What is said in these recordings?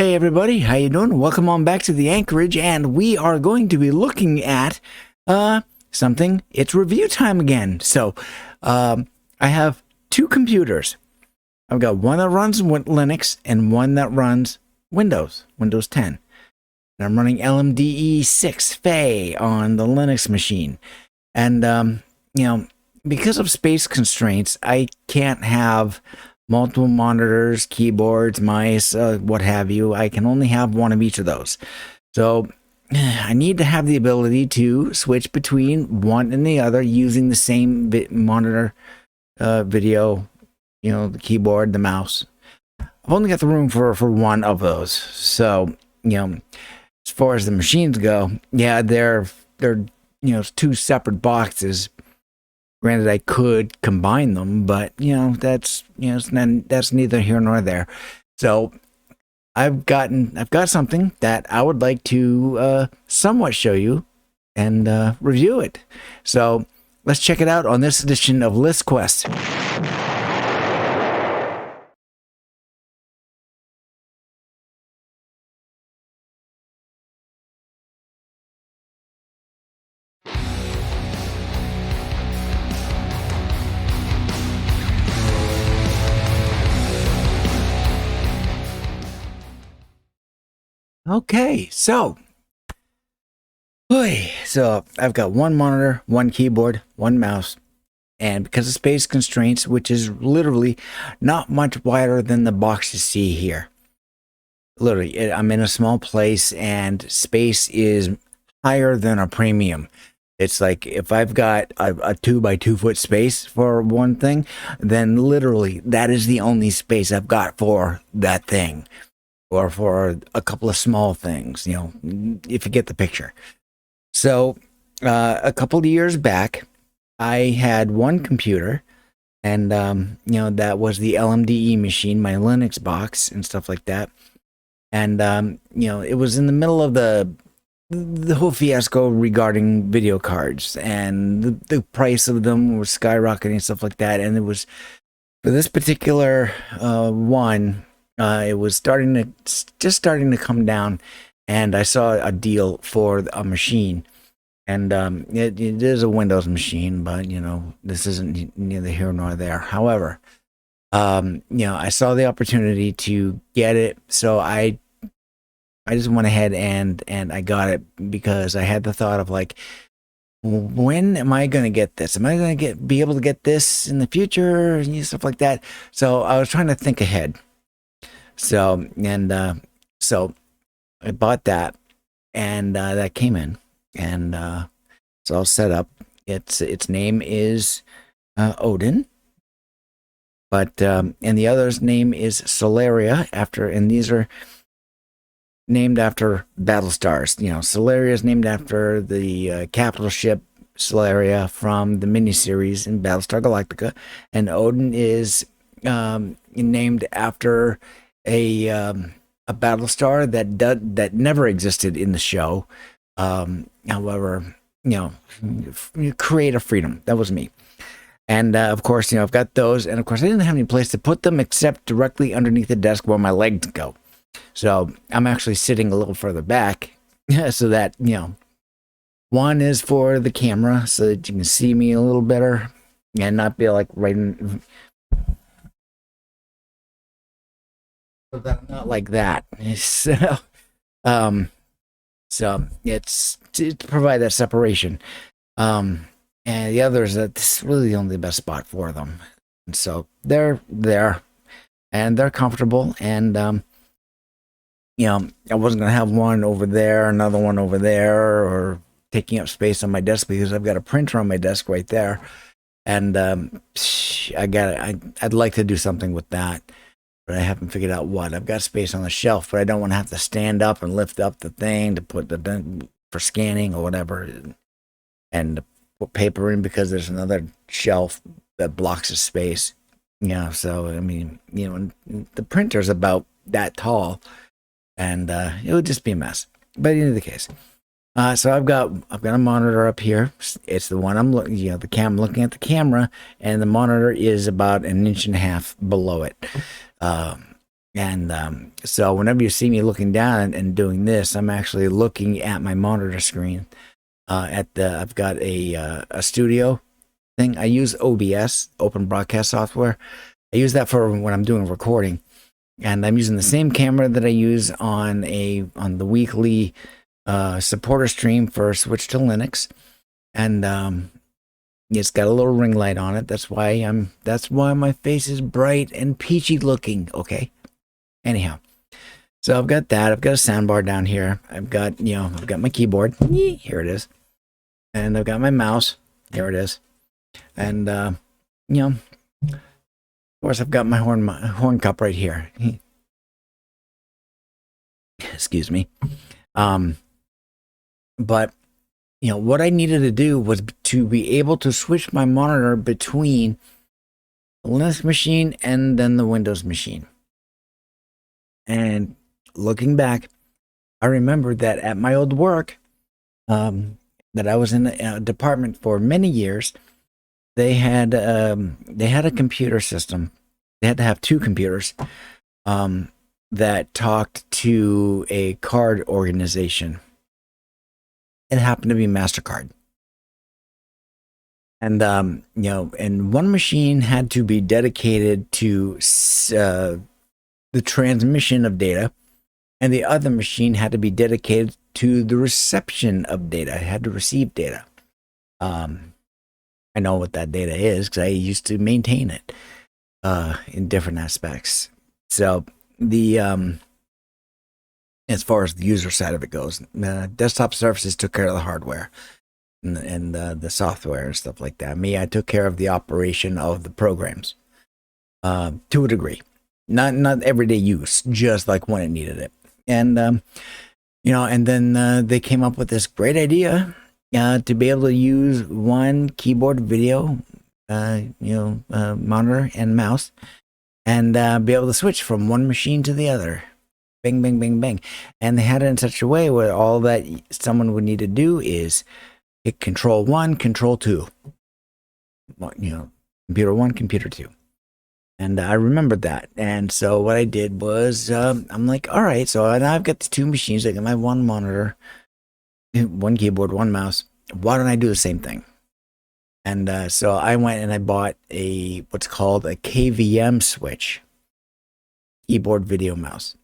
Hey everybody, how you doing? Welcome on back to the AnKorage, and we are going to be looking at something. It's review time again. So I have two computers. I've got one that runs Linux and one that runs Windows 10. And I'm running LMDE 6 Fay on the Linux machine. And because of space constraints, I can't have multiple monitors, keyboards, mice, what have you. I can only have one of each of those. So I need to have the ability to switch between one and the other using the same monitor, video, the keyboard, the mouse. I've only got the room for one of those. So, as far as the machines go, yeah, they're two separate boxes. Granted, I could combine them, but that's neither here nor there. So I've got something that I would like to somewhat show you and review it. So let's check it out on this edition of List Quest. Okay, so I've got one monitor, one keyboard, one mouse, and because of space constraints, which is literally not much wider than the box you see here. Literally, I'm in a small place and space is higher than a premium. It's like if I've got a 2 by 2 foot space for one thing, then literally that is the only space I've got for that thing. Or for a couple of small things, if you get the picture. So a couple of years back, I had one computer, and that was the LMDE machine, my Linux box and stuff like that. And it was in the middle of the whole fiasco regarding video cards, and the price of them was skyrocketing and stuff like that. And it was for this particular one. It was just starting to come down, and I saw a deal for a machine, and it is a Windows machine, but this isn't neither here nor there. However, I saw the opportunity to get it, so I just went ahead and I got it because I had the thought of like, when am I going to get this? Am I going to be able to get this in the future and stuff like that? So I was trying to think ahead. So I bought that, and that came in, and it's all set up. Its name is Odin, but and the other's name is Solaria. And these are named after battle stars. Solaria is named after the capital ship Solaria from the miniseries in Battlestar Galactica, and Odin is named after a Battlestar that never existed in the show. However, create a freedom. That was me. And of course, I've got those, and of course I didn't have any place to put them except directly underneath the desk where my legs go. So I'm actually sitting a little further back so that, one is for the camera so that you can see me a little better and not be like right in. So that I'm not like that. So it's to provide that separation. And the others, that's really only the best spot for them. And so they're there, and they're comfortable. And I wasn't gonna have one over there, another one over there, or taking up space on my desk because I've got a printer on my desk right there. And I'd like to do something with that, but I haven't figured out what. I've got space on the shelf, but I don't want to have to stand up and lift up the thing to put for scanning or whatever, and to put paper in because there's another shelf that blocks the space. So I mean, the printer's about that tall, and it would just be a mess. But in any case, so I've got a monitor up here. It's the one I'm looking, I'm looking at the camera, and the monitor is about 1.5 inches below it. And so whenever you see me looking down and doing this, I'm actually looking at my monitor screen. I've got a studio thing. I use OBS, Open Broadcast Software. I use that for when I'm doing recording, and I'm using the same camera that I use on the weekly supporter stream for Switch to Linux, and it's got a little ring light on it. That's why my face is bright and peachy looking. Okay. Anyhow, so I've got that. I've got a soundbar down here. I've got my keyboard. Here it is. And I've got my mouse. Here it is. And of course I've got my horn cup right here. Excuse me. But what I needed to do was to be able to switch my monitor between the Linux machine and then the Windows machine. And looking back, I remember that at my old work, that I was in a department for many years, they had a computer system. They had to have two computers that talked to a card organization. It happened to be MasterCard. And and one machine had to be dedicated to the transmission of data, and the other machine had to be dedicated to the reception of data. It had to receive data. I know what that data is because I used to maintain it in different aspects. So the as far as the user side of it goes, desktop services took care of the hardware and the software and stuff like that. Me, I took care of the operation of the programs to a degree. Not everyday use, just like when it needed it. And and then they came up with this great idea to be able to use one keyboard, video, monitor and mouse, and be able to switch from one machine to the other. Bang, bang, bang, bang. And they had it in such a way where all that someone would need to do is hit Control 1, Control 2. Computer 1, Computer 2. And I remembered that. And so what I did was, I'm like, all right, so now I've got the two machines. I got my one monitor, one keyboard, one mouse. Why don't I do the same thing? And so I went and I bought what's called a KVM switch, keyboard, video, mouse.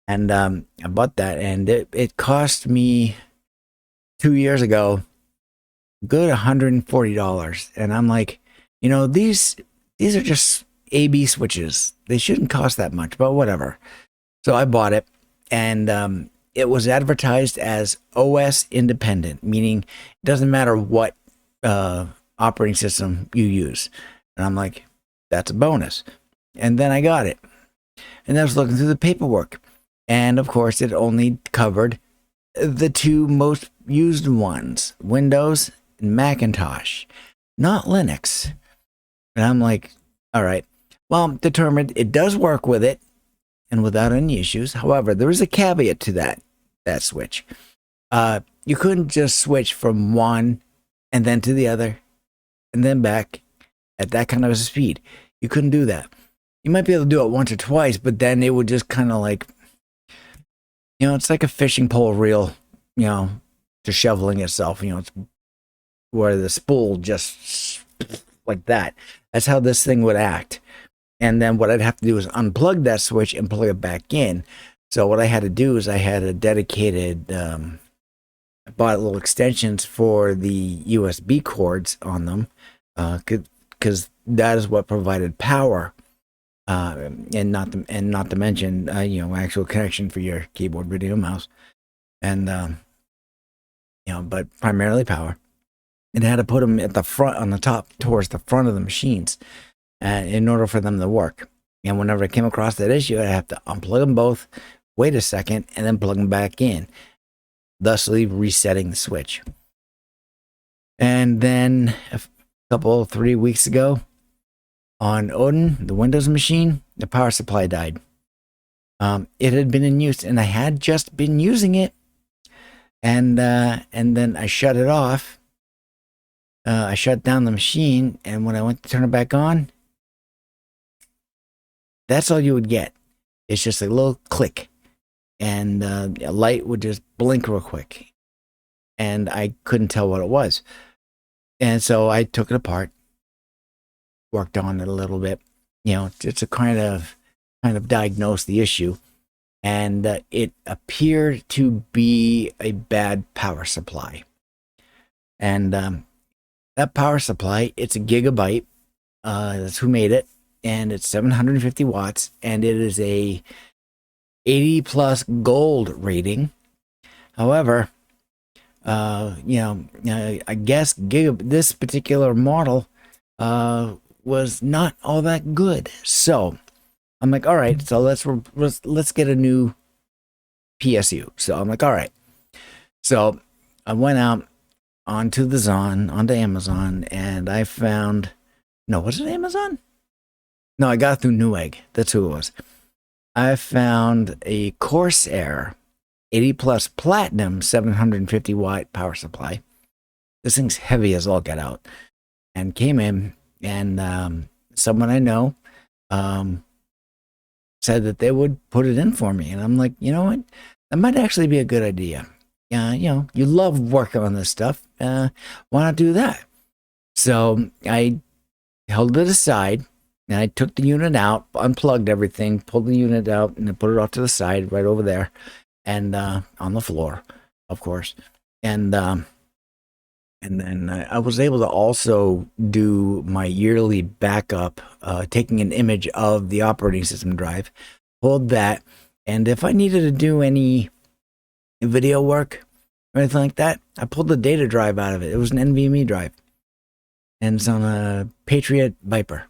And I bought that, and it cost me 2 years ago good $140. And I'm like, these are just AB switches. They shouldn't cost that much, but whatever. So I bought it, and it was advertised as OS independent, meaning it doesn't matter what operating system you use. And I'm like, that's a bonus. And then I got it. And I was looking through the paperwork. And of course, it only covered the two most used ones, Windows and Macintosh, not Linux. And I'm like, all right. Well, I'm determined it does work with it and without any issues. However, there is a caveat to that switch. You couldn't just switch from one and then to the other and then back at that kind of a speed. You couldn't do that. You might be able to do it once or twice, but then it would just kind of like, it's like a fishing pole reel, disheveling itself. It's where the spool just like that. That's how this thing would act. And then what I'd have to do is unplug that switch and plug it back in. So what I had to do is I had a dedicated, I bought little extensions for the USB cords on them, because that is what provided power. And not to mention, actual connection for your keyboard, video, mouse, and but primarily power. And I had to put them at the front, on the top, towards the front of the machines, in order for them to work. And whenever I came across that issue, I have to unplug them both, wait a second, and then plug them back in, thusly resetting the switch. And then 3 weeks ago, on Odin, the Windows machine, the power supply died. It had been in use, and I had just been using it, and then I shut it off. I shut down the machine, and when I went to turn it back on, that's all you would get. It's just a little click, and a light would just blink real quick, and I couldn't tell what it was. And so I took it apart, worked on it a little bit, just to kind of diagnose the issue. And it appeared to be a bad power supply. And that power supply, it's a gigabyte. That's who made it. And it's 750 watts. And it is a 80 plus gold rating. However, I guess this particular model was not all that good. So I'm like, all right, so let's get a new PSU. So I'm like, all right. So I went out onto Amazon, and I found, no, was it Amazon? No, I got it through Newegg. That's who it was. I found a Corsair 80 plus platinum 750 watt power supply. This thing's heavy as all get out, and came in, and someone I know said that they would put it in for me. And I'm like, you know what? That might actually be a good idea. You love working on this stuff. Why not do that? So I held it aside, and I took the unit out, unplugged everything, pulled the unit out, and then put it off to the side right over there, and on the floor, of course. And then I was able to also do my yearly backup, taking an image of the operating system drive, pulled that, and if I needed to do any video work or anything like that, I pulled the data drive out of it. It was an NVMe drive, and it's on a Patriot Viper,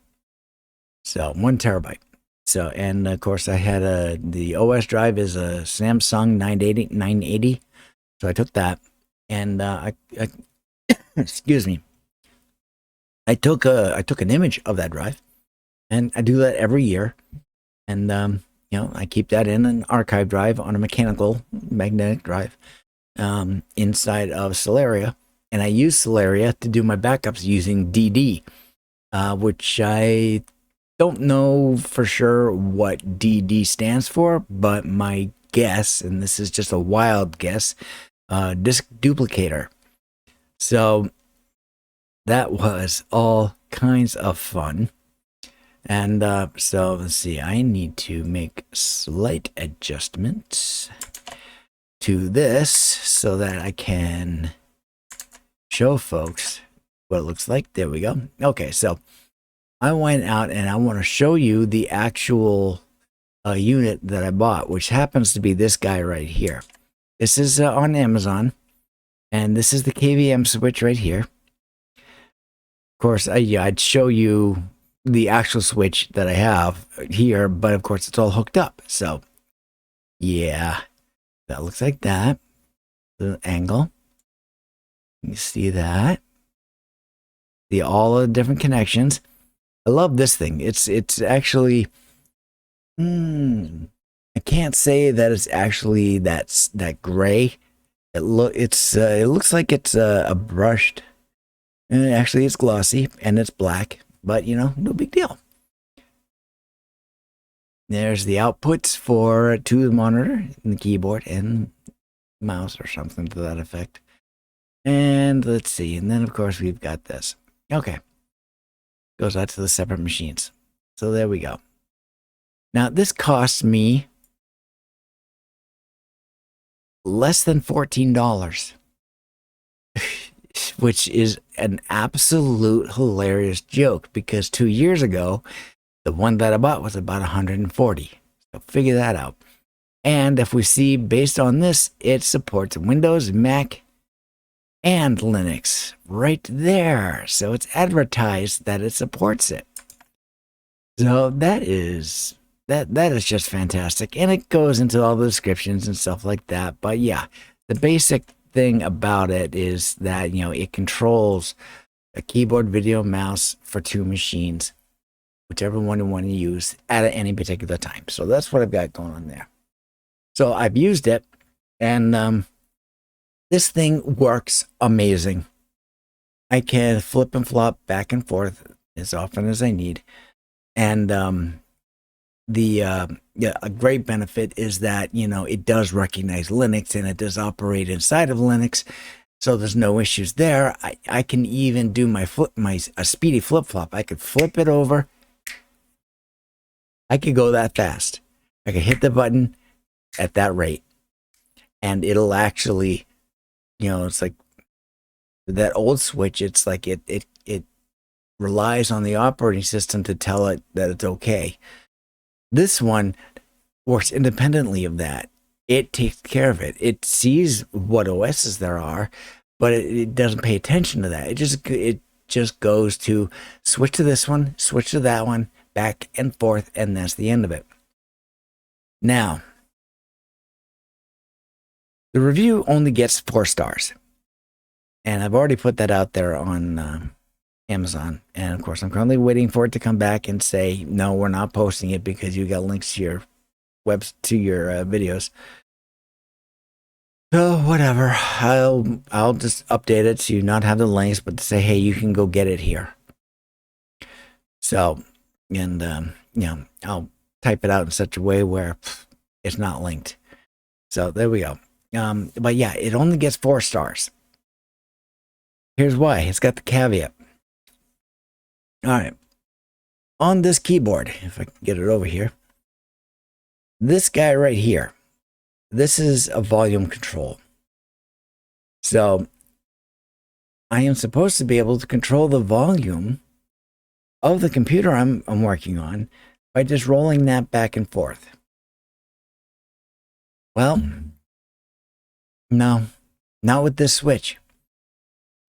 so 1 terabyte. So, and of course, I had the OS drive is a Samsung 980. So I took that, and I excuse me. I took an image of that drive, and I do that every year. And I keep that in an archive drive on a magnetic drive inside of Solaria, and I use Solaria to do my backups using DD, which I don't know for sure what DD stands for, but my guess, and this is just a wild guess, disk duplicator. So that was all kinds of fun. And so let's see, I need to make slight adjustments to this so that I can show folks what it looks like. There we go. Okay, so I went out and I want to show you the actual unit that I bought, which happens to be this guy right here. This is on Amazon, and this is the KVM switch right here. Of course, I'd show you the actual switch that I have here, but of course it's all hooked up. So yeah, that looks like that. The angle, you see that? See all the different connections. I love this thing. It's actually, I can't say that it's actually that gray. It looks like it's a brushed. And actually, it's glossy and it's black, but no big deal. There's the outputs to the monitor and the keyboard and mouse or something to that effect. And let's see, and then of course we've got this. Okay, goes out to the separate machines. So there we go. Now this costs me less than $14. Which is an absolute hilarious joke, because 2 years ago, the one that I bought was about $140. So figure that out. And if we see, based on this, it supports Windows, Mac, and Linux right there. So it's advertised that it supports it. So that is just fantastic. And it goes into all the descriptions and stuff like that. But yeah, the basic thing about it is that it controls a keyboard, video, mouse for 2 machines, whichever one you want to use at any particular time. So that's what I've got going on there. So I've used it, and this thing works amazing. I can flip and flop back and forth as often as I need, and yeah, a great benefit is that, it does recognize Linux and it does operate inside of Linux. So there's no issues there. I can even do a speedy flip flop. I could flip it over. I could go that fast. I could hit the button at that rate, and it'll actually, it's like that old switch. It's like it relies on the operating system to tell it that it's okay. This one works independently of that. It takes care of it. It sees what OSs there are, but it doesn't pay attention to that. It just goes to switch to this one, switch to that one, back and forth, and that's the end of it. Now, the review only gets 4 stars, and I've already put that out there on Amazon. And of course, I'm currently waiting for it to come back and say, no, we're not posting it because you got links to your videos. So whatever, I'll just update it to not have the links, but to say, hey, you can go get it here. So, and I'll type it out in such a way where it's not linked. So there we go. But yeah, it only gets 4 stars. Here's why. It's got the caveat. All right. On this keyboard, if I can get it over here, this guy right here, this is a volume control. So I am supposed to be able to control the volume of the computer I'm working on by just rolling that back and forth. Well, no, not with this switch.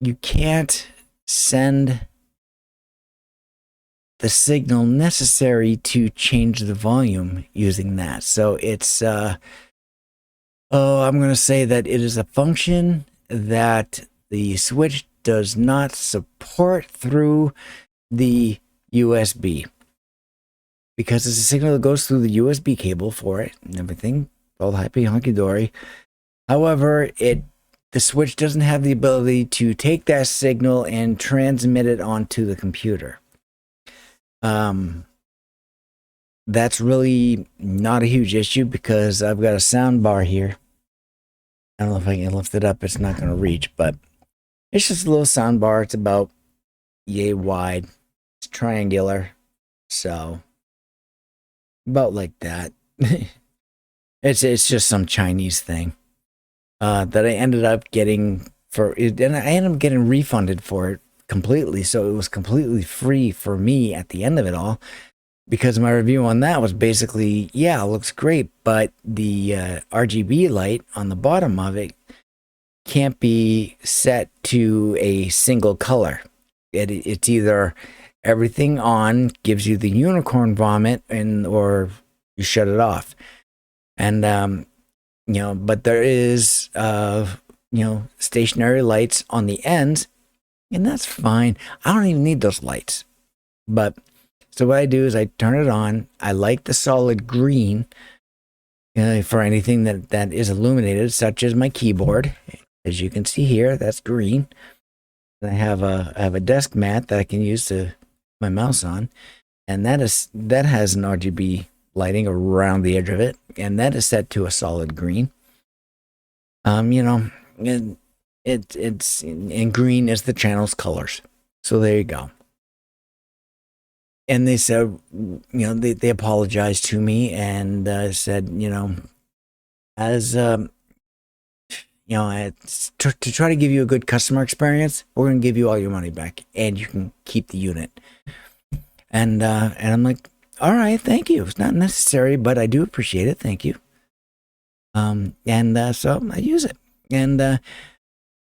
You can't send the signal necessary to change the volume using that. So it's, I'm going to say that it is a function that the switch does not support through the USB, because it's a signal that goes through the USB cable for it and everything, all happy hunky-dory. However, the switch doesn't have the ability to take that signal and transmit it onto the computer. That's really not a huge issue because I've got a sound bar here. I don't know if I can lift it up. It's not going to reach, but it's just a little sound bar. It's about yay wide. It's triangular. So about like that. It's just some Chinese thing that I ended up getting and I ended up getting refunded for it completely. So it was completely free for me at the end of it all, because my review on that was basically, yeah, it looks great, but the RGB light on the bottom of it can't be set to a single color. It's either everything on gives you the unicorn vomit, or you shut it off. And but there is stationary lights on the ends, and that's fine. I don't even need those lights. But so what I do is I turn it on. I like the solid green for anything that is illuminated, such as my keyboard. As you can see here, that's green. And I have a desk mat that I can use to my mouse on, and that has an RGB lighting around the edge of it, and that is set to a solid green. It's and green is the channel's colors. So there you go. And they said, they apologized to me and said, as to try to give you a good customer experience, we're going to give you all your money back and you can keep the unit. And I'm like, all right, thank you. It's not necessary, but I do appreciate it. Thank you. So I use it. And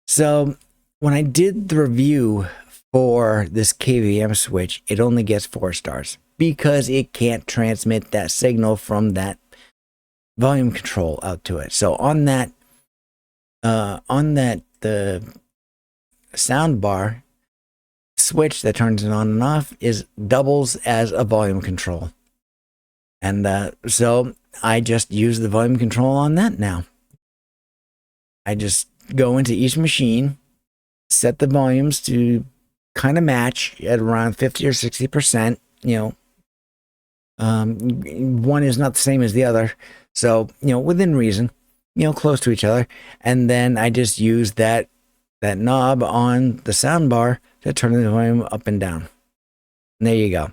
so when I did the review for this KVM switch, it only gets 4 stars because it can't transmit that signal from that volume control out to it. So on that the sound bar switch that turns it on and off doubles as a volume control. And so I just use the volume control on that now. I just go into each machine, set the volumes to kind of match at around 50 or 60%, One is not the same as the other. So, within reason, close to each other. And then I just use that knob on the sound bar to turn the volume up and down. And there you go.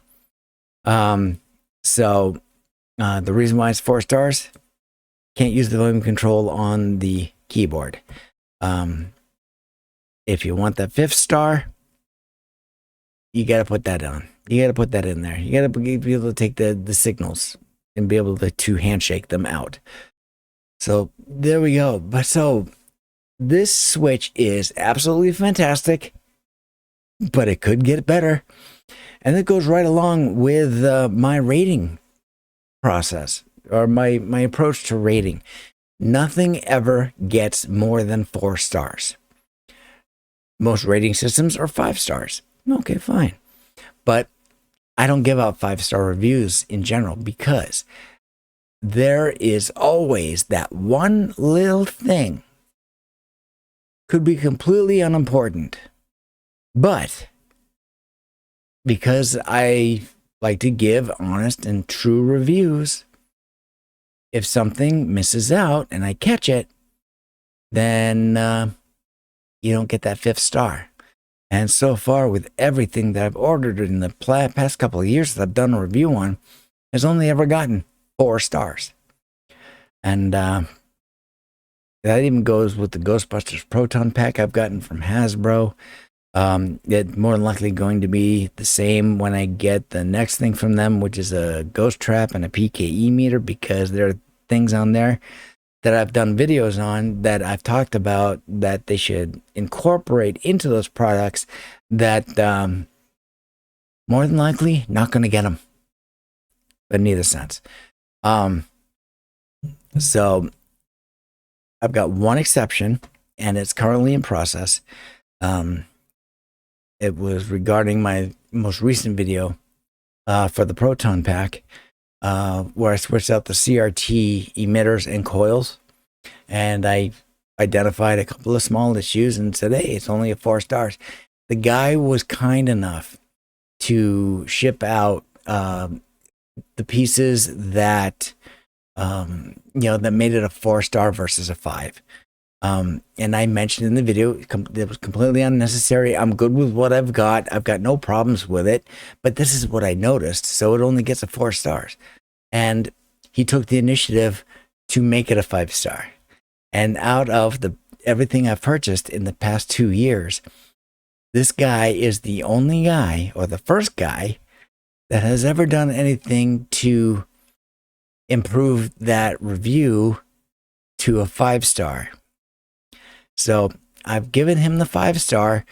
So the reason why it's 4 stars, can't use the volume control on the keyboard. If you want that 5th star, you got to put that on. You got to put that in there. You got to be able to take the signals and be able to handshake them out. So there we go. But so this switch is absolutely fantastic, but it could get better. And it goes right along with my rating process, or my approach to rating. Nothing ever gets more than 4 stars. Most rating systems are 5 stars. Okay, fine. But I don't give out 5-star reviews in general, because there is always that one little thing, could be completely unimportant, but because I like to give honest and true reviews, if something misses out and I catch it, then you don't get that 5th star. And so far, with everything that I've ordered in the past couple of years that I've done a review on, has only ever gotten 4 stars. And that even goes with the Ghostbusters Proton Pack I've gotten from Hasbro. It's more than likely going to be the same when I get the next thing from them, which is a ghost trap and a PKE meter, because there are things on there that I've done videos on that I've talked about that they should incorporate into those products that more than likely not going to get them. But in either sense. So I've got one exception, and it's currently in process. It was regarding my most recent video for the Proton Pack, where I switched out the CRT emitters and coils, and I identified a couple of small issues and said, hey, it's only a 4 stars. The guy was kind enough to ship out the pieces that that made it a 4-star versus a 5. And I mentioned in the video, it was completely unnecessary. I'm good with what I've got. I've got no problems with it, but this is what I noticed. So it only gets a 4 stars. And he took the initiative to make it a 5-star. And out of everything I've purchased in the past 2 years, this guy is the only guy, or the first guy, that has ever done anything to improve that review to a 5-star. So I've given him the 5-star,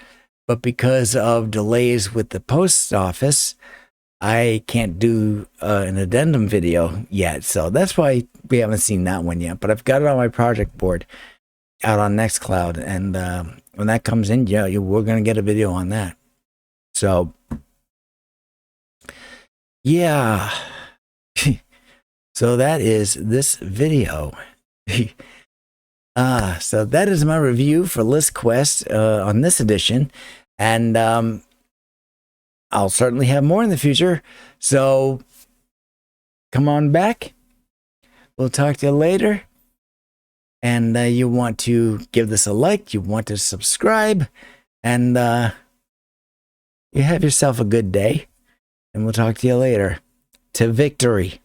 but because of delays with the post office, I can't do an addendum video yet. So that's why we haven't seen that one yet. But I've got it on my project board out on Nextcloud. And when that comes in, we're going to get a video on that. So, yeah. So that is this video. So that is my review for List Quest on this edition, and I'll certainly have more in the future. So come on back. We'll talk to you later. And you want to give this a like, you want to subscribe, and you have yourself a good day. And we'll talk to you later. To victory.